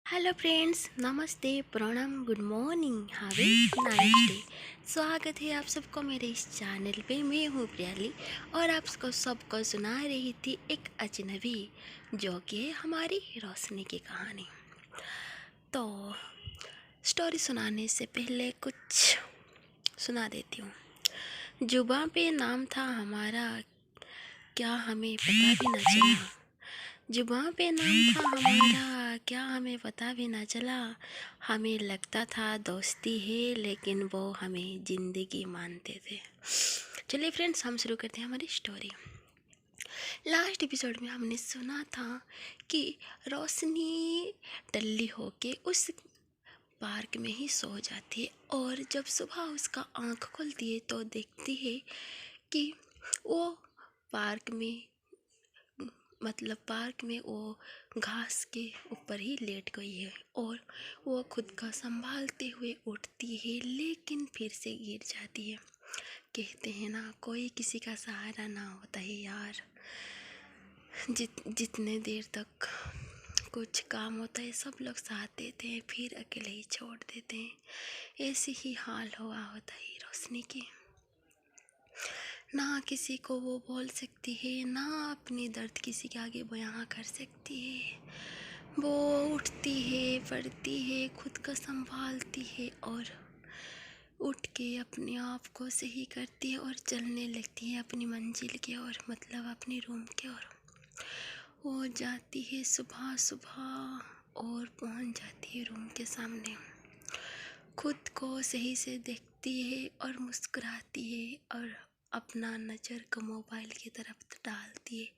Hello friends, नमस्ते, प्रणाम, good morning, हावे नाइस डे। स्वागत है आप सबको मेरे इस चैनल पे। मैं हूँ प्रियाली और आप सबको सुना रही थी एक अजनबी, जो कि है हमारी रोशनी की कहानी। तो स्टोरी सुनाने से पहले कुछ सुना देती हूँ। जुबां पे नाम था हमारा, क्या हमें पता भी ना चला। जुबां पे नाम था हमारा, क्या हमें पता भी ना चला। हमें लगता था दोस्ती है, लेकिन वो हमें ज़िंदगी मानते थे। चलिए फ्रेंड्स, हम शुरू करते हैं हमारी स्टोरी। लास्ट एपिसोड में हमने सुना था कि रोशनी टल्ली होके उस पार्क में ही सो जाती है, और जब सुबह उसका आँख खुलती है तो देखती है कि वो पार्क में पार्क में वो घास के ऊपर ही लेट गई है, और वो खुद का संभालते हुए उठती है, लेकिन फिर से गिर जाती है। कहते हैं ना, कोई किसी का सहारा ना होता है यार। जितने देर तक कुछ काम होता है सब लोग साथ देते हैं, फिर अकेले ही छोड़ देते हैं। ऐसे ही हाल हुआ होता है रोशनी की। ना किसी को वो बोल सकती है, ना अपनी दर्द किसी के आगे बयां कर सकती है। वो उठती है, पढ़ती है, खुद का संभालती है, और उठ के अपने आप को सही करती है और चलने लगती है अपनी मंजिल की ओर, अपनी रूम की ओर। वो जाती है सुबह सुबह और पहुंच जाती है रूम के सामने। खुद को सही से देखती है और मुस्कुराती है, और अपना नज़र को मोबाइल की तरफ डालती है।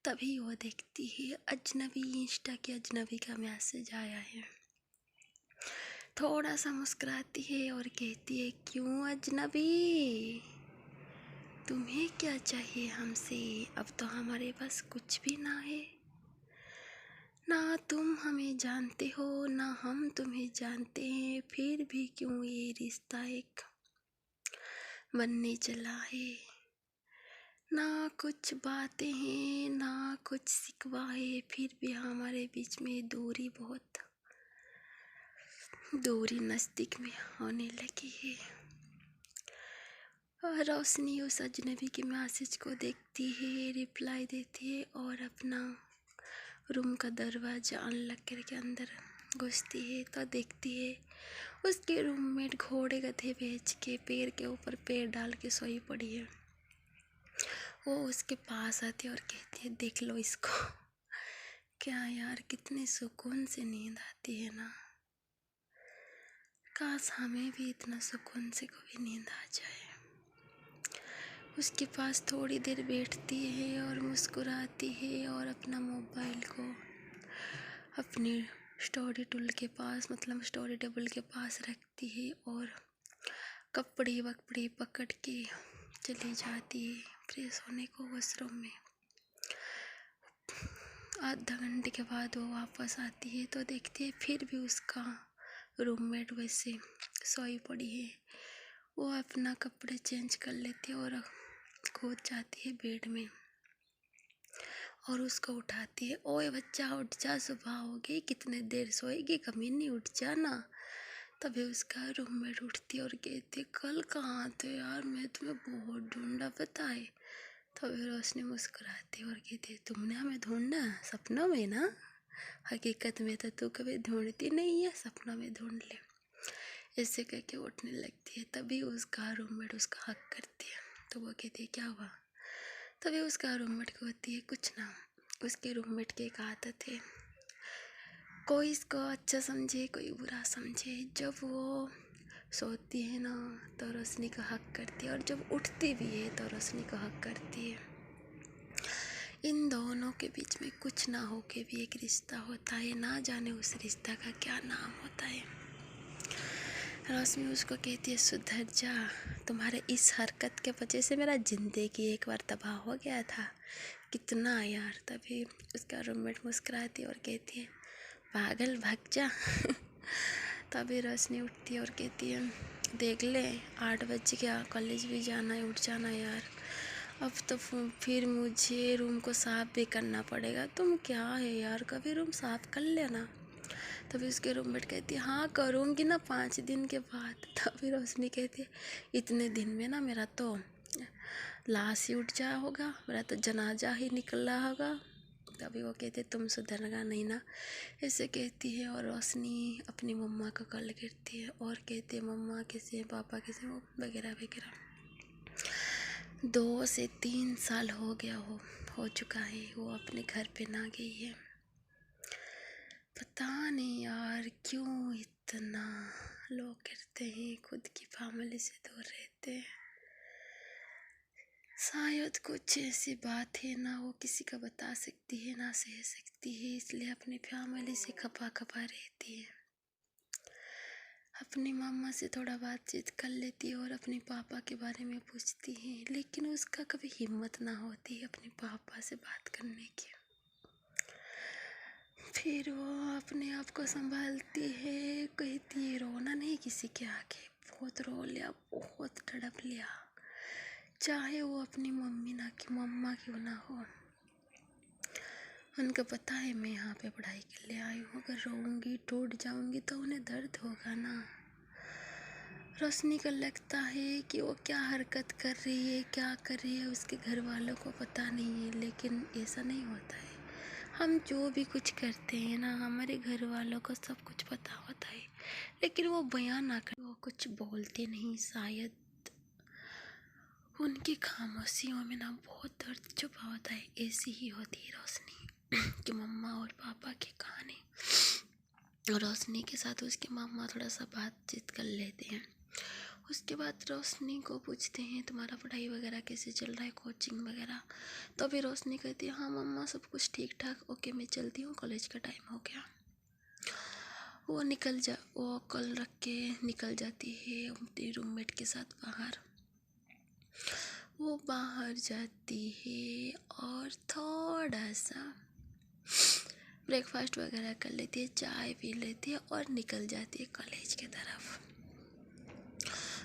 तभी वो देखती है अजनबी इंस्टा के अजनबी का मैसेज आया है। थोड़ा सा मुस्कुराती है और कहती है, क्यों अजनबी, तुम्हें क्या चाहिए हमसे? अब तो हमारे पास कुछ भी ना है। ना तुम हमें जानते हो, ना हम तुम्हें जानते हैं, फिर भी क्यों ये रिश्ता एक बनने चला है। ना कुछ बातें हैं, ना कुछ सिकवा है, फिर भी हमारे बीच में दूरी नज़दीक में होने लगी है। और रोशनी उस अजनबी के मैसेज को देखती है, रिप्लाई देती है, और अपना रूम का दरवाज़ा अनलॉक करके अंदर घुसती है तो देखती है उसके रूममेट घोड़े गधे बेच के पैर के ऊपर पैर डाल के सोई पड़ी है। वो उसके पास आती है और कहती है, देख लो इसको। क्या यार, कितने सुकून से नींद आती है ना। काश हमें भी इतना सुकून से कभी नींद आ जाए। उसके पास थोड़ी देर बैठती है और मुस्कुराती है, और अपना मोबाइल को अपनी स्टोरी टेबल के पास रखती है, और कपड़े वपड़े पकड़ के चली जाती है फ्रेश होने को वॉशरूम में। आधा घंटे के बाद वो वापस आती है तो देखती है फिर भी उसका रूममेट वैसे सोई पड़ी है। वो अपना कपड़े चेंज कर लेती है और कूद जाती है बेड में, और उसको उठाती है। ओए बच्चा, उठ जा, सुबह हो गई, कितने देर सोएगी, कमीनी, उठ जा ना। तभी उसका रूममेट उठती है और कहती है, कल कहाँ थे यार, मैं तुम्हें बहुत ढूंढा, पता है। तभी रोशनी मुस्कुराती है और कहती है, तुमने हमें ढूंढा? सपनों में ना, हकीकत में तो तू कभी ढूंढती नहीं है, सपनों में ढूंढ ले। ऐसे करके उठने लगती है। तभी उसका रूममेट उसका हक करती है, तो वो कहती है, क्या हुआ? तभी उसका रूममेट कहती है, कुछ ना। उसके रूममेट की एक आदत है, कोई इसको अच्छा समझे कोई बुरा समझे, जब वो सोती है ना तो रोशनी का हक करती है, और जब उठती भी है तो रोशनी का हक करती है। इन दोनों के बीच में कुछ ना हो के भी एक रिश्ता होता है, ना जाने उस रिश्ता का क्या नाम होता है। रोशनी उसको कहती है, सुधर जा, तुम्हारे इस हरकत के वजह से मेरा ज़िंदगी एक बार तबाह हो गया था, कितना यार। तभी उसका रूममेट मुस्कुराती है और कहती है, पागल, भाग जा। तभी रोशनी उठती है और कहती है, देख ले, 8 बज गया, कॉलेज भी जाना है, उठ जाना यार। अब तो फिर मुझे रूम को साफ़ भी करना पड़ेगा। तुम क्या है यार, कभी रूम साफ़ कर लेना। तभी उसके रूममेट कहती है हाँ करूँगी ना 5 दिन के बाद। तभी रोशनी कहती है इतने दिन में ना मेरा तो लाश ही उठ जा होगा, मेरा तो जनाजा ही निकल रहा होगा। तभी वो कहते तुम सुधरना नहीं ना, ऐसे कहती है। और रोशनी अपनी मम्मा को कॉल करती है और कहती है मम्मा कैसे हैं, पापा कैसे हैं, वगैरह वगैरह। 2 से 3 साल हो चुका है वो अपने घर पे ना गई है। पता नहीं यार क्यों इतना लोग करते हैं, खुद की फैमिली से दूर रहते हैं। शायद कुछ ऐसी बात है ना वो किसी का बता सकती है ना सह सकती है, इसलिए अपनी फैमिली से खपा खपा रहती है। अपनी मम्मा से थोड़ा बातचीत कर लेती है और अपने पापा के बारे में पूछती है, लेकिन उसका कभी हिम्मत ना होती है अपने पापा से बात करने की। फिर वो अपने आप को संभालती है, कहती है रोना नहीं किसी के आगे। बहुत रो लिया, बहुत तड़प लिया, चाहे वो अपनी मम्मा क्यों ना हो। उनको पता है मैं यहाँ पे पढ़ाई के लिए आई हूँ, अगर रोऊंगी टूट जाऊंगी तो उन्हें दर्द होगा ना। रोशनी को लगता है कि वो क्या हरकत कर रही है, क्या कर रही है, उसके घर वालों को पता नहीं है, लेकिन ऐसा नहीं होता है। हम जो भी कुछ करते हैं ना हमारे घर वालों को सब कुछ पता होता है, लेकिन वो बयान ना कर, वो कुछ बोलते नहीं। शायद उनकी खामोशियों में ना बहुत दर्द छुपा होता है। ऐसी ही होती है रोशनी कि मम्मा और पापा की कहानी। रोशनी के साथ उसके मम्मा थोड़ा सा बातचीत कर लेते हैं। उसके बाद रोशनी को पूछते हैं तुम्हारा पढ़ाई वगैरह कैसे चल रहा है, कोचिंग वगैरह। तो अभी रोशनी कहती है हाँ मम्मा सब कुछ ठीक ठाक, ओके मैं चलती हूँ, कॉलेज का टाइम हो गया। वो कल रख के निकल जाती है अपनी रूममेट के साथ बाहर। वो बाहर जाती है और थोड़ा सा ब्रेकफास्ट वगैरह कर लेती है, चाय पी लेती है और निकल जाती है कॉलेज की तरफ।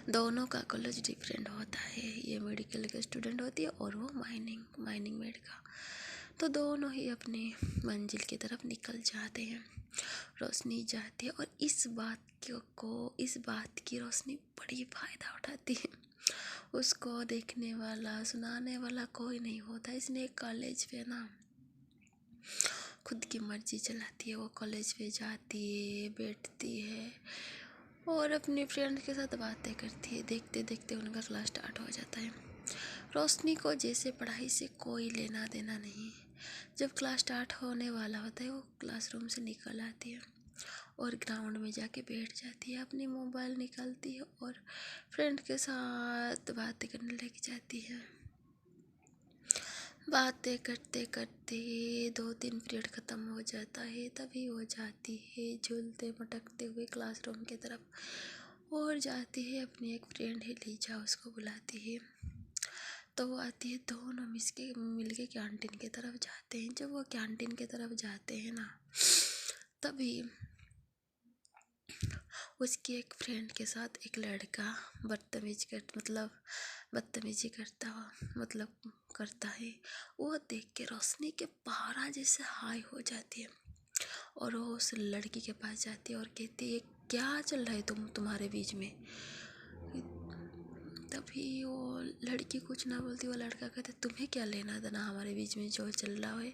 दोनों का कॉलेज डिफरेंट होता है, ये मेडिकल का स्टूडेंट होती है और वो माइनिंग मेड का। तो दोनों ही अपने मंजिल की तरफ निकल जाते हैं। रोशनी जाती है और इस बात की रोशनी बड़ी फ़ायदा उठाती है। उसको देखने वाला सुनाने वाला कोई नहीं होता, इसलिए कॉलेज पे ना खुद की मर्जी चलाती है। वो कॉलेज पे जाती है, बैठती है और अपनी फ्रेंड के साथ बातें करती है। देखते देखते उनका क्लास स्टार्ट हो जाता है। रोशनी को जैसे पढ़ाई से कोई लेना देना नहीं। जब क्लास स्टार्ट होने वाला होता है वो क्लासरूम से निकल आती है और ग्राउंड में जाके बैठ जाती है, अपनी मोबाइल निकालती है और फ्रेंड के साथ बातें करने लग जाती है। बातें करते करते 2-3 पीरियड ख़त्म हो जाता है, तभी वो जाती है झूलते मटकते हुए क्लासरूम की तरफ और जाती है अपनी एक फ्रेंड है लीजा, उसको बुलाती है। तो वो आती है, दोनों मिलके कैंटीन की तरफ जाते हैं। जब वो कैंटीन की तरफ जाते हैं ना तभी उसकी एक फ्रेंड के साथ एक लड़का बदतमीजी करता है। वो देख के रोशनी के पारा जैसे हाई हो जाती है और वो उस लड़की के पास जाती है और कहती है क्या चल रहा है तुम्हारे बीच में। तभी वो लड़की कुछ ना बोलती, वो लड़का कहता तुम्हें क्या लेना देना हमारे बीच में जो चल रहा है।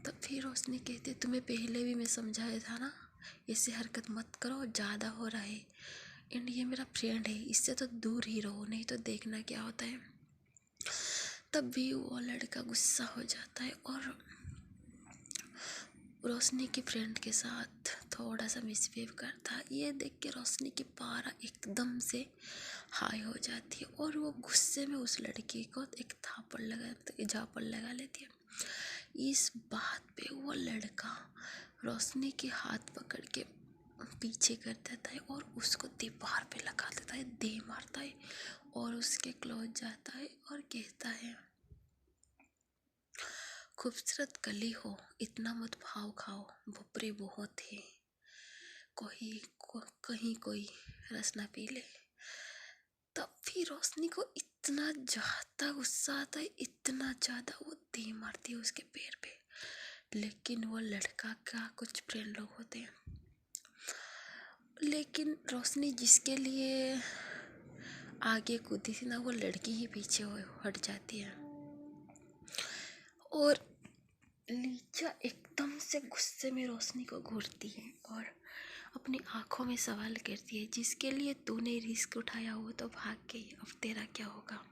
तब फिर रोशनी कहती तुम्हें पहले भी मैं समझाया था ना, ऐसे हरकत मत करो, ज़्यादा हो रहा है, एंड ये मेरा फ्रेंड है, इससे तो दूर ही रहो, नहीं तो देखना क्या होता है। तब भी वो लड़का गुस्सा हो जाता है और रोशनी की फ्रेंड के साथ थोड़ा सा मिसबिहेव करता है। ये देख के रोशनी की पारा एकदम से हाई हो जाती है और वो गुस्से में उस लड़की को एक झापड़ लगा लेती है। इस बात पे वो लड़का रोशनी के हाथ पकड़ के पीछे कर देता है और उसको दीवार पे लगा देता है, दे मारता है और उसके क्लोज जाता है और कहता है खूबसूरत कली हो, इतना मत भाव खाओ, भुपरे बहुत है, कहीं कोई रस ना पी ले। तब फिर रोशनी को इतना ज़्यादा गुस्सा आता है, इतना ज़्यादा, वो दे मारती है उसके पैर पे। लेकिन वो लड़का का कुछ फ्रेंड लोग होते हैं। लेकिन रोशनी जिसके लिए आगे कूदी थी ना, वो लड़की ही पीछे हट जाती है। और लीजा एकदम से गुस्से में रोशनी को घूरती है और अपनी आंखों में सवाल करती है, जिसके लिए तूने रिस्क उठाया हो तो भाग गई, अब तेरा क्या होगा।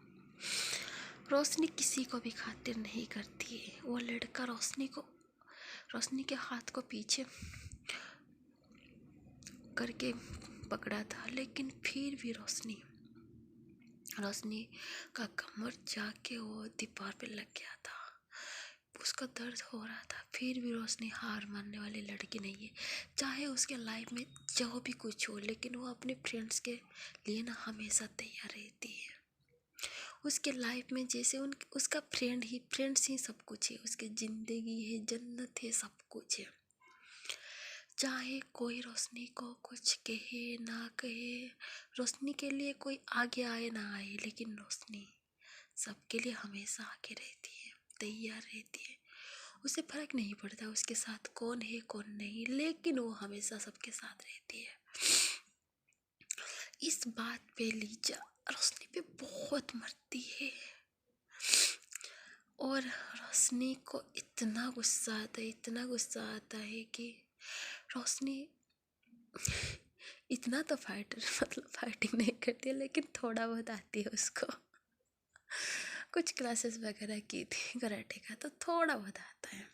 रोशनी किसी को भी खातिर नहीं करती है। वो लड़का रोशनी के हाथ को पीछे करके पकड़ा था, लेकिन फिर भी रोशनी का कमर जाके वो दीवार पे लग गया था। उसका दर्द हो रहा था, फिर भी रोशनी हार मानने वाली लड़की नहीं है। चाहे उसके लाइफ में जो भी कुछ हो, लेकिन वो अपने फ्रेंड्स के लिए ना हमेशा तैयार रहती है। उसके लाइफ में जैसे उसका फ्रेंड्स ही सब कुछ है, उसकी ज़िंदगी है, जन्नत है, सब कुछ है। चाहे कोई रोशनी को कुछ कहे ना कहे, रोशनी के लिए कोई आगे आए ना आए, लेकिन रोशनी सबके लिए हमेशा आगे रहती है, तैयार रहती है। उसे फर्क नहीं पड़ता उसके साथ कौन है कौन नहीं, लेकिन वो हमेशा सबके साथ रहती है। इस बात पे लीजा रोशनी पे बहुत मरती है और रोशनी को इतना गुस्सा आता है कि रोशनी इतना तो फाइटिंग नहीं करती है, लेकिन थोड़ा बहुत आती है उसको। कुछ क्लासेस वगैरह की थी कराटे का, तो थोड़ा बहुत आता है।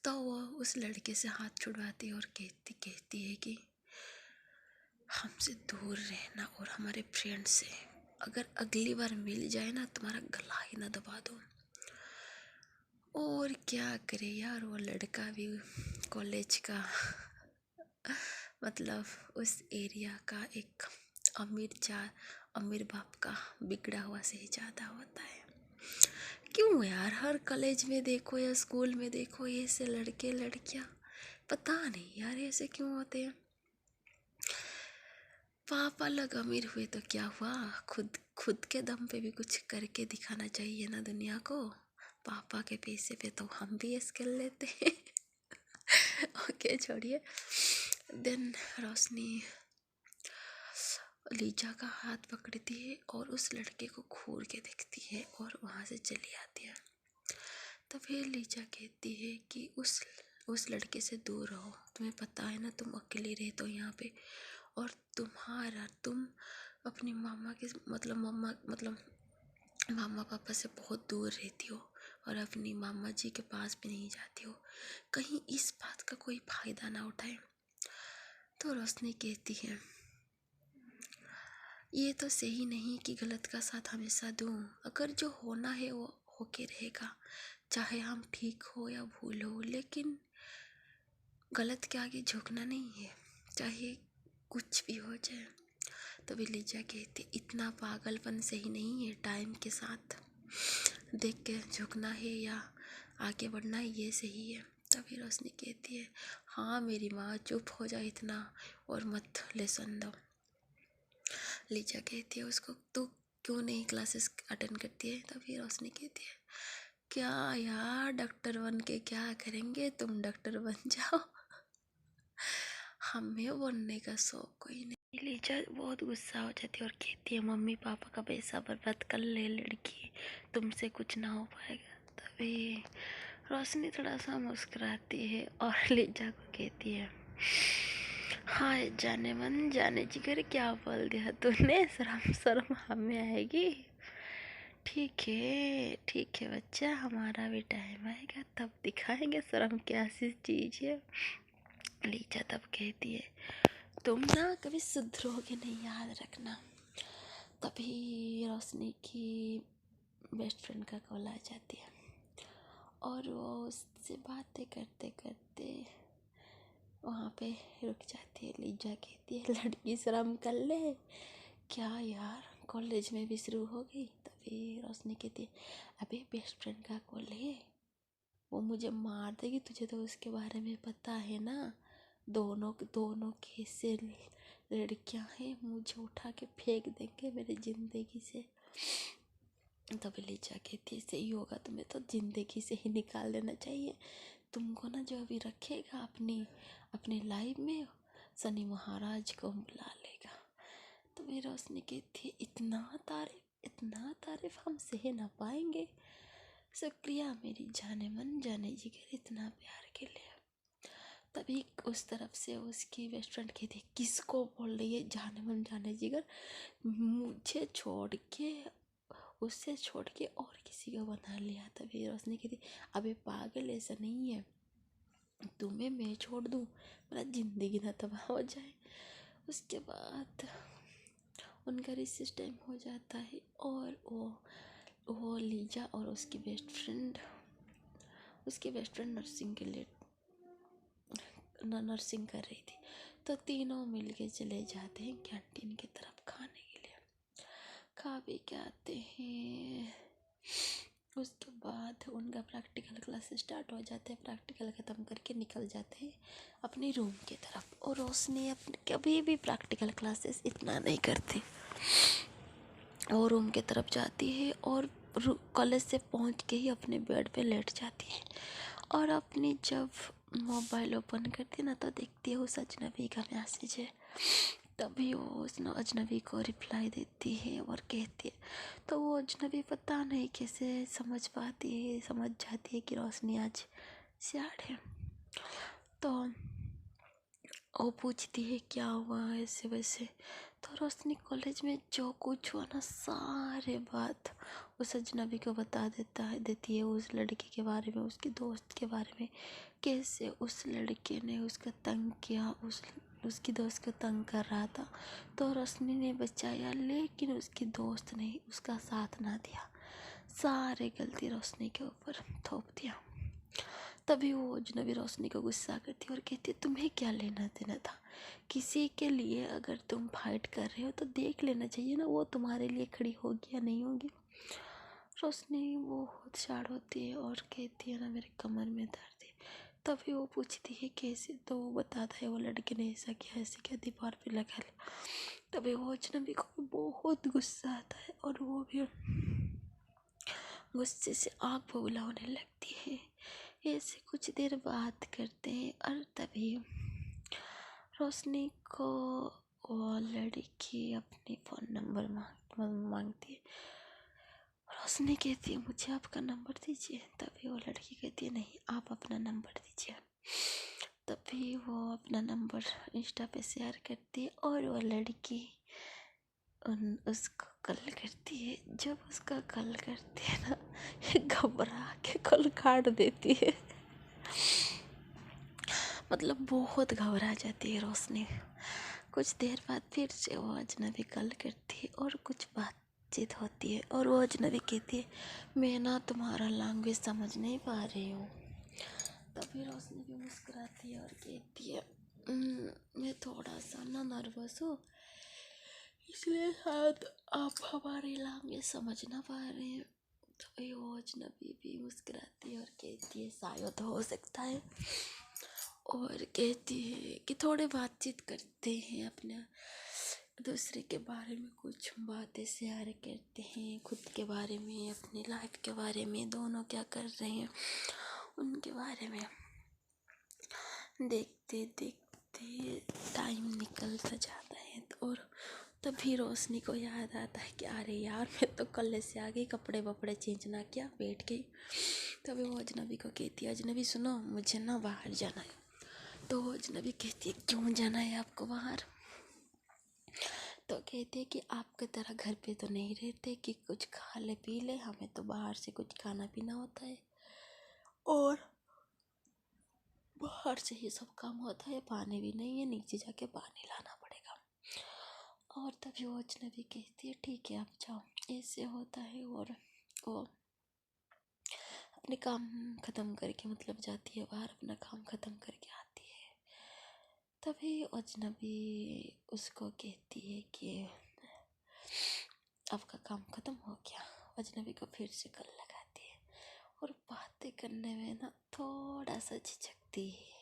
तो वो उस लड़के से हाथ छुड़वाती है और कहती है कि हमसे दूर रहना और हमारे फ्रेंड से अगर अगली बार मिल जाए ना, तुम्हारा गला ही ना दबा दो। और क्या करे यार, वो लड़का भी कॉलेज का मतलब उस एरिया का एक अमीर बाप का बिगड़ा हुआ से ही ज़्यादा होता है। क्यों यार, हर कॉलेज में देखो या स्कूल में देखो ऐसे लड़के लड़कियां, पता नहीं यार ऐसे क्यों होते हैं। पापा लोग अमीर हुए तो क्या हुआ, खुद के दम पे भी कुछ करके दिखाना चाहिए ना दुनिया को। पापा के पैसे पे तो हम भी ऐसे कर लेते हैं। ओके छोड़िए। देन रोशनी लीजा का हाथ पकड़ती है और उस लड़के को घूर के देखती है और वहाँ से चली आती है। तो फिर लीजा कहती है कि उस लड़के से दूर रहो, तुम्हें पता है ना तुम अकेली रहते हो यहाँ पे, और तुम अपनी मामा पापा से बहुत दूर रहती हो और अपनी मामा जी के पास भी नहीं जाती हो, कहीं इस बात का कोई फायदा ना उठाए। तो रोशनी कहती है, ये तो सही नहीं कि गलत का साथ हमेशा दूं, अगर जो होना है वो होके रहेगा, चाहे हम ठीक हो या भूल हो, लेकिन गलत के आगे झुकना नहीं है, चाहे कुछ भी हो जाए। तो लीजा कहती, इतना पागलपन सही नहीं है, टाइम के साथ देख के झुकना है या आगे बढ़ना है, ये सही है। तभी रोशनी कहती है, हाँ मेरी माँ चुप हो जाए इतना और मत लेसन दो। लीजा कहती है उसको, तू क्यों नहीं क्लासेस अटेंड करती है। तभी रोशनी कहती है, क्या यार डॉक्टर बन के क्या करेंगे, तुम डॉक्टर बन जाओ, हमें बनने का शौक कोई नहीं। लीजा बहुत गुस्सा हो जाती है और कहती है, मम्मी पापा का पैसा बर्बाद कर ले लड़की, तुमसे कुछ ना हो पाएगा। तभी रोशनी थोड़ा सा मुस्कुराती है और लीजा को कहती है, हाँ जाने मन जाने जिगर, क्या बोल दिया तूने, शर्म हमें आएगी। ठीक है बच्चा, हमारा भी टाइम आएगा तब दिखाएंगे शर्म क्या सी चीज़ है। लीजा तब कहती है, तुम ना कभी सुधरोगे नहीं, याद रखना। तभी रोशनी की बेस्ट फ्रेंड का कॉल आ जाती है और वो उससे बातें करते करते वहाँ पे रुक जाती है। लीजा कहती है, लड़की शर्म कर ले, क्या यार कॉलेज में भी शुरू हो गई। तभी रोशनी कहती है, अबे बेस्ट फ्रेंड का कॉल है, वो मुझे मार देगी, तुझे तो उसके बारे में पता है ना, दोनों कैसे लड़कियां हैं, मुझे उठा के फेंक देंगे मेरी ज़िंदगी से। तभी लीजा कहती है सही होगा, तुम्हें तो ज़िंदगी से ही निकाल देना चाहिए। तुमको ना जो अभी रखेगा अपनी अपनी लाइफ में, शनि महाराज को बुला लेगा। तो मेरी रोशनी कहती है इतना तारीफ हम सह ना पाएंगे। शुक्रिया मेरी जाने मन जाने जिगर इतना प्यार के लिए। तभी उस तरफ से उसकी बेस्ट फ्रेंड कहती है किसको बोल रही है जाने मन जाने जिगर, मुझे छोड़ के उससे छोड़ के और किसी को बना लिया। तभी रोशनी कहती अबे पागल ऐसा नहीं है, तुम्हें मैं छोड़ दूँ मेरा ज़िंदगी ना तबाह हो जाए। उसके बाद उनका रिसेस टाइम हो जाता है और वो लीजा और उसकी बेस्ट फ्रेंड नर्सिंग कर रही थी। तो तीनों मिलके चले जाते हैं कैंटीन की तरफ खाने के लिए। खा पी के आते हैं। उसके बाद उनका प्रैक्टिकल क्लास स्टार्ट हो जाते हैं। प्रैक्टिकल ख़त्म करके निकल जाते हैं अपनी रूम की तरफ। और रोशनी अपने कभी भी प्रैक्टिकल क्लासेस इतना नहीं करती। वो रूम की तरफ जाती है और कॉलेज से पहुंच के ही अपने बेड पे लेट जाती है। और अपनी जब मोबाइल ओपन करती है ना तो देखती है उस अजनबी का मैसेज है। तभी वो उस अजनबी को रिप्लाई देती है और कहती है। तो वो अजनबी पता नहीं कैसे समझ जाती है कि रोशनी आज सैड है। तो वो पूछती है क्या हुआ ऐसे वैसे। तो रोशनी कॉलेज में जो कुछ हुआ ना सारे बात उस अजनबी को बता देती है उस लड़के के बारे में, उसके दोस्त के बारे में, कैसे उस लड़के ने उसका तंग किया, उसकी दोस्त को तंग कर रहा था। तो रोशनी ने बचाया लेकिन उसकी दोस्त ने उसका साथ ना दिया। सारे गलती रोशनी के ऊपर थोप दिया। तभी वो अजनबी रोशनी को गुस्सा करती और कहती तुम्हें क्या लेना देना था, किसी के लिए अगर तुम फाइट कर रहे हो तो देख लेना चाहिए ना वो तुम्हारे लिए खड़ी होगी या नहीं होगी। रोशनी बहुत सैड होती है और कहती है ना मेरे कमर में दर्द है। तभी वो पूछती है कैसे, तो वो बताता है वो लड़के ने ऐसा किया दीवार पे लगा लिया। तभी वो अजनबी को भी बहुत गुस्सा आता है और वो भी गुस्से से आग बबूला होने लगती है। ऐसे कुछ देर बात करते हैं और तभी रोशनी को वो लड़की अपनी फ़ोन नंबर मांगती है। रोशनी कहती है मुझे आपका नंबर दीजिए। तभी वो लड़की कहती है नहीं आप अपना नंबर दीजिए। तभी वो अपना नंबर इंस्टा पे शेयर करती है और वो लड़की उसको कॉल करती है। जब उसका कॉल करती है ना घबरा के कॉल काट देती है। मतलब बहुत घबरा जाती है रोशनी। कुछ देर बाद फिर से वो अजनबी कॉल करती है और कुछ बातचीत होती है और वो अजनबी कहती है मैं ना तुम्हारा लैंग्वेज समझ नहीं पा रही हूँ। तभी रोशनी भी मुस्कुराती है और कहती है मैं थोड़ा सा ना नर्वस हूँ इसलिए शायद आप हमारी लैंग्वेज समझ ना पा रहे हैं। तभी वो अजनबी भी मुस्कुराती है और कहती है शायद हो सकता है। और कहती है कि थोड़े बातचीत करते हैं अपने दूसरे के बारे में, कुछ बातें शेयर करते हैं खुद के बारे में, अपनी लाइफ के बारे में, दोनों क्या कर रहे हैं उनके बारे में। देखते देखते टाइम निकलता जाता है और तभी रोशनी को याद आता है कि अरे यार मैं तो कॉलेज से आ गई, कपड़े वपड़े चेंज ना किया, बैठ गई। तभी वो अजनबी को कहती है अजनबी सुनो मुझे ना बाहर जाना है। तो वो अजनबी कहती है क्यों जाना है आपको बाहर। तो कहती है कि आपकी तरह घर पे तो नहीं रहते कि कुछ खा ले पी ले, हमें तो बाहर से कुछ खाना पीना होता है और बाहर से ही सब काम होता है, पानी भी नहीं है, नीचे जाके पानी लाना पड़ेगा। और तभी वो अजनबी कहती है ठीक है आप जाओ। ऐसे होता है और वो अपने काम ख़त्म करके मतलब जाती है बाहर, अपना काम ख़त्म करके आती है। तभी अजनबी उसको कहती है कि आपका काम ख़त्म हो गया। अजनबी को फिर से कॉल लगाती है और बातें करने में ना थोड़ा सा झिझकती है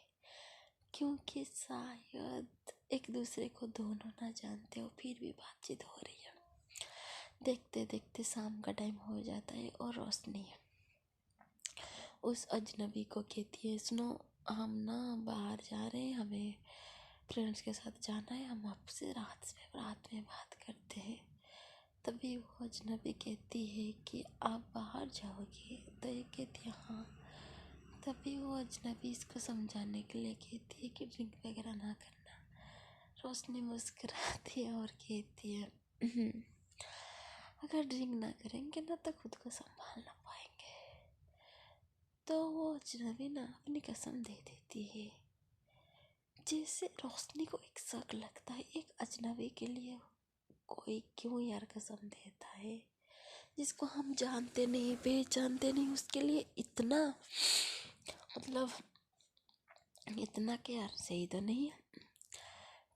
क्योंकि शायद एक दूसरे को दोनों ना जानते हो फिर भी बातचीत हो रही है। देखते देखते शाम का टाइम हो जाता है और रोशनी उस अजनबी को कहती है, सुनो हम ना बाहर जा रहे हैं, हमें फ्रेंड्स के साथ जाना है, हम आपसे रात में बात करते हैं। तभी वो अजनबी कहती है कि आप बाहर जाओगे? तो ये कहती है हाँ। तभी वो अजनबी इसको समझाने के लिए कहती है कि ड्रिंक वगैरह ना करना। रोशनी मुस्कुराती है और कहती है अगर ड्रिंक ना करेंगे ना तो खुद को संभाल ना पाएंगे। तो वो अजनबी ना अपनी कसम दे देती है। जैसे रोशनी को एक शक लगता है, एक अजनबी के लिए कोई क्यों यार कसम देता है, जिसको हम जानते नहीं पहचानते नहीं, उसके लिए इतना मतलब इतना क्या सही तो नहीं है।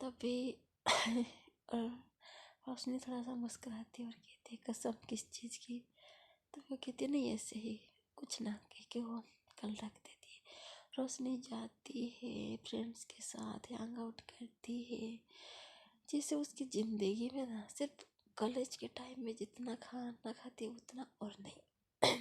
तभी रोशनी थोड़ा सा मुस्कुराती और कहती है कसम किस चीज़ की? तो वो कहती है नहीं ऐसे ही कुछ ना, कह के वो कल रख देती है। रोशनी जाती है फ्रेंड्स के साथ हैंग आउट करती है, जिससे उसकी ज़िंदगी में ना सिर्फ कॉलेज के टाइम में जितना खाना खाती है उतना और नहीं।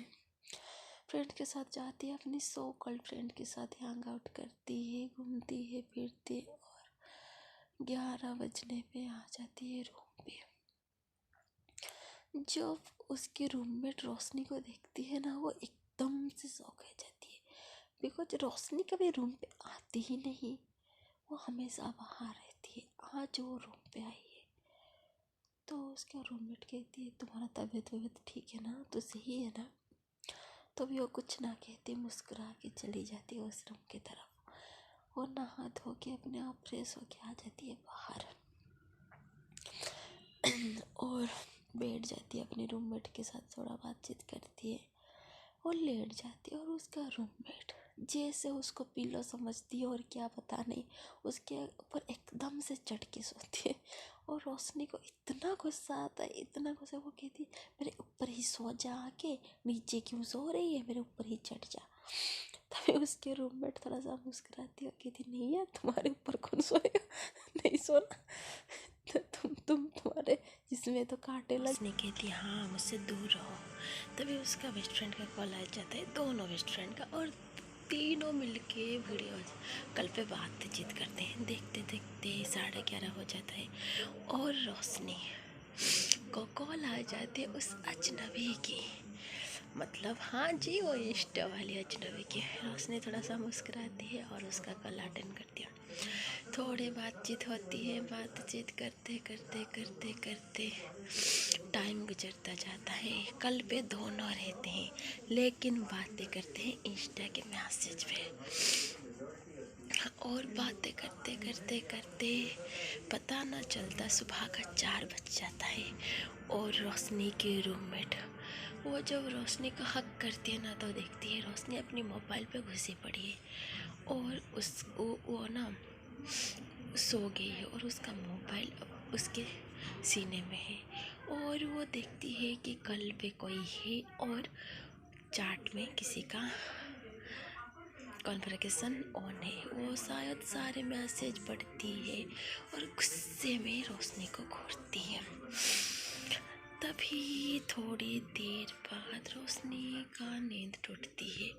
फ्रेंड के साथ जाती है, अपनी सो कॉल्ड फ्रेंड के साथ हैंग आउट करती है, घूमती है फिरती है और 11 बजने पे आ जाती है रूम पे। जब उसके रूममेट रोशनी को देखती है ना, वो एकदम से शॉक हो जाती है, बिकॉज रोशनी कभी रूम पे आती ही नहीं, वो हमेशा बाहर रहती है। आज वो रूम पे आई है। तो उसका रूममेट कहती है तुम्हारा तबीयत ठीक है ना, तो सही है ना? तो भी वो कुछ ना कहती, मुस्कुरा के चली जाती है उस रूम की तरफ और नहा धो के अपने आप फ्रेश होके आ जाती है बाहर और बैठ जाती है अपने रूममेट के साथ, थोड़ा बातचीत करती है और लेट जाती है। और उसका रूममेट जैसे उसको पिलो समझती है और क्या पता नहीं उसके ऊपर एकदम से चढ़ के सोती है। और रोशनी को इतना गुस्सा आता है, इतना गुस्सा, वो कहती मेरे ऊपर ही सो जा, आके नीचे क्यों सो रही है, मेरे ऊपर ही चढ़ जा। तभी उसके रूममेट थोड़ा सा मुस्कुराती है और कहती नहीं यार तुम्हारे ऊपर कौन सोएगा, नहीं सोना। तो तुम्हारे जिसमें तो कांटे लग। उसने कहती हाँ मुझसे दूर रहो। तभी उसका बेस्ट फ्रेंड का कॉल आ जाता है, दोनों बेस्ट फ्रेंड का, और तीनों मिलके वीडियो कल पे बातचीत करते हैं। देखते देखते 11:30 हो जाता है और रोशनी को कॉल आ जाती है उस अजनबी की, मतलब हाँ जी वो इंस्टा वाली अजनबी की। रोशनी थोड़ा सा मुस्कुराती है और उसका कॉल अटेंड करती है। थोड़ी बातचीत होती है, बातचीत करते करते करते करते टाइम गुजरता जाता है। कल पे दोनों रहते हैं लेकिन बातें करते हैं इंस्टा के मैसेज पे, और बातें करते करते करते पता ना चलता सुबह का 4 बज जाता है। और रोशनी के रूममेट वो जब रोशनी का हक करती है ना, तो देखती है रोशनी अपनी मोबाइल पे घुसी पड़ी है और वो ना सो गई है और उसका मोबाइल अब उसके सीने में है। और वो देखती है कि कल पे कोई है और चैट में किसी का कॉन्वर्सेशन ऑन है। वो शायद सारे मैसेज पढ़ती है और गुस्से में रोशनी को घूरती है। तभी थोड़ी देर बाद रोशनी का नींद टूटती है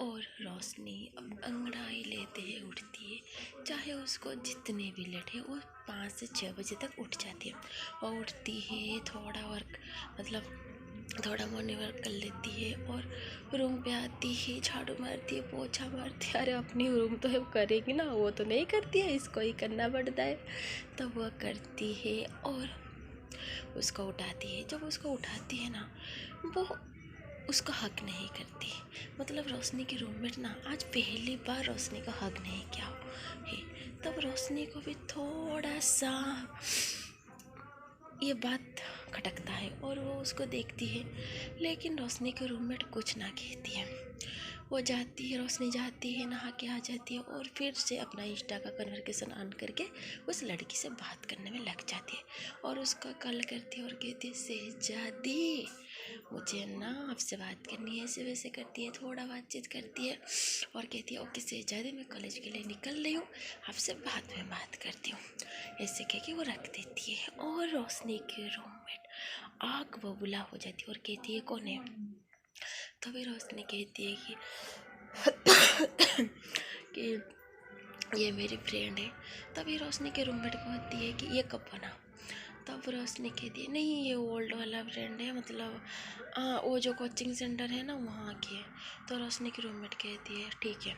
और रोशनी अब अंगड़ाई लेते ही उठती है। चाहे उसको जितने भी लेट है वो 5 से 6 बजे तक उठ जाती है और उठती है, थोड़ा वर्क मतलब थोड़ा मॉर्निंग वर्क कर लेती है और रूम पे आती है, झाड़ू मारती है, पोछा मारती है। अरे अपनी रूम तो है वो करेगी ना, वो तो नहीं करती है, इसको ही करना पड़ता है। तो वो करती है और उसको उठाती है। जब उसको उठाती है ना, वो उसका हक नहीं करती। मतलब रोशनी की रूममेट ना आज पहली बार रोशनी का हक नहीं किया है। तब रोशनी को भी थोड़ा सा ये बात खटकता है और वो उसको देखती है, लेकिन रोशनी के रूममेट कुछ ना कहती है। वो जाती है, रोशनी जाती है, नहा के आ जाती है और फिर से अपना इंस्टा का कन्वर्सेशन ऑन करके उस लड़की से बात करने में लग जाती है और उसका कॉल करती है और कहती है शहजादी मुझे ना आपसे बात करनी है। ऐसे वैसे करती है, थोड़ा बातचीत करती है और कहती है ओके शहजादी मैं कॉलेज के लिए निकल रही हूँ, आपसे बाद में बात करती हूँ। ऐसे कह के वो रख देती है और रोशनी के रूममेट आग बबूला हो जाती है और कहती है कौन है। तभी रोशनी कहती है कि ये मेरी फ्रेंड है। तभी रोशनी के रूममेट कहती है कि ये कब बना। तब रोशनी कहती है नहीं ये ओल्ड वाला फ्रेंड है, मतलब वो जो कोचिंग सेंटर है ना वहाँ की है। तो रोशनी की रूममेट कहती है ठीक है,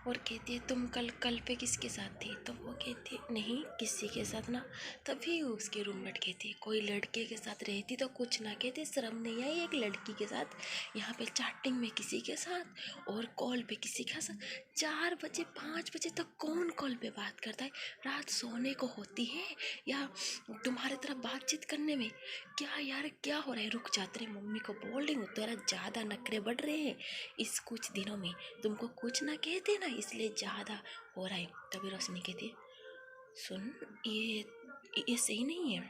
और कहती है तुम कल पे किसके साथ थी। तो वो कहती है नहीं किसी के साथ ना। तभी उसके रूममेट कहती है कोई लड़के के साथ रहती तो कुछ ना कहते, शर्म नहीं आई एक लड़की के साथ यहाँ पे चैटिंग में किसी के साथ और कॉल पे किसी के साथ। 4 बजे 5 बजे तक कौन कॉल पे बात करता है, रात सोने को होती है या तुम्हारे तरफ बातचीत करने में। क्या यार क्या हो रहा है, रुक जा तेरी मम्मी को बोल रही हूँ, तेरा ज़्यादा नखरे बढ़ रहे हैं इस कुछ दिनों में, तुमको कुछ ना कहते ना इसलिए ज़्यादा हो रहा है। तभी रोशनी कहती है सुन ये सही नहीं है,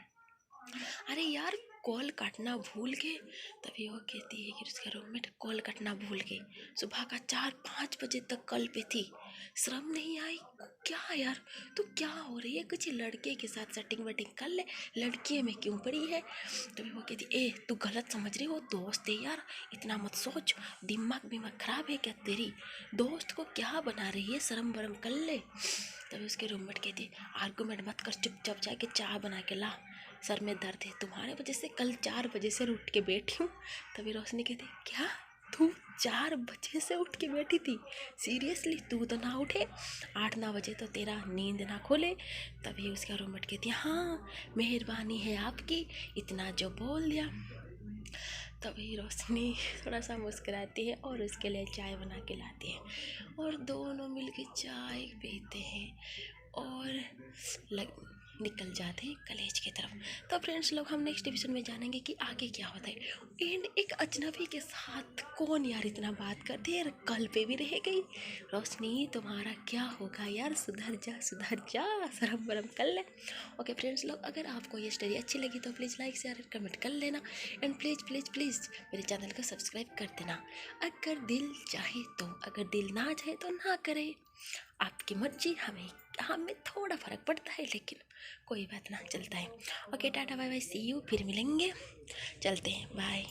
अरे यार कॉल काटना भूल गए। तभी वो कहती है कि उसके रूममेट कॉल काटना भूल गई, सुबह का 4-5 बजे तक कल पे थी, शर्म नहीं आई। क्या यार तू क्या हो रही है, कुछ लड़के के साथ सेटिंग वेटिंग कर ले, लड़की में क्यों पड़ी है। तभी वो कहती ए तू गलत समझ रही हो, दोस्त है यार इतना मत सोच, दिमाग खराब है क्या तेरी, दोस्त को क्या बना रही है, शर्म बरम कर ले। तभी उसके रूममेट कहती आर्गूमेंट मत कर, चुपचाप जाके चाय बना के ला, सर में दर्द है, तुम्हारे वजह से कल 4 बजे से उठ के बैठी हूँ। तभी रोशनी कहती क्या तू 4 बजे से उठ के बैठी थी, सीरियसली तू तो ना उठे 8-9 बजे तो तेरा नींद ना खोले। तभी उसका रूममेट कहती हाँ मेहरबानी है आपकी, इतना जो बोल दिया। तभी रोशनी थोड़ा सा मुस्कुराती है और उसके लिए चाय बना के लाती है और दोनों मिलके चाय पीते हैं और निकल जाते हैं कॉलेज की तरफ। तो फ्रेंड्स लोग हम नेक्स्ट एपिसोड में जानेंगे कि आगे क्या होता है एंड एक अजनबी के साथ कौन यार इतना बात करती है, कल पे भी रह गई। रोशनी तुम्हारा क्या होगा यार, सुधर जा शर्म बरम कर ले। ओके फ्रेंड्स लोग अगर आपको ये स्टोरी अच्छी लगी तो प्लीज़ लाइक शेयर कमेंट कर लेना एंड प्लीज़ प्लीज़ प्लीज़ मेरे चैनल को सब्सक्राइब कर देना अगर दिल चाहे तो, अगर दिल ना चाहे तो ना करे, आपकी मर्जी। हमें थोड़ा फ़र्क पड़ता है लेकिन कोई बात ना चलता है। Okay tata bye bye see you, फिर मिलेंगे, चलते हैं बाय।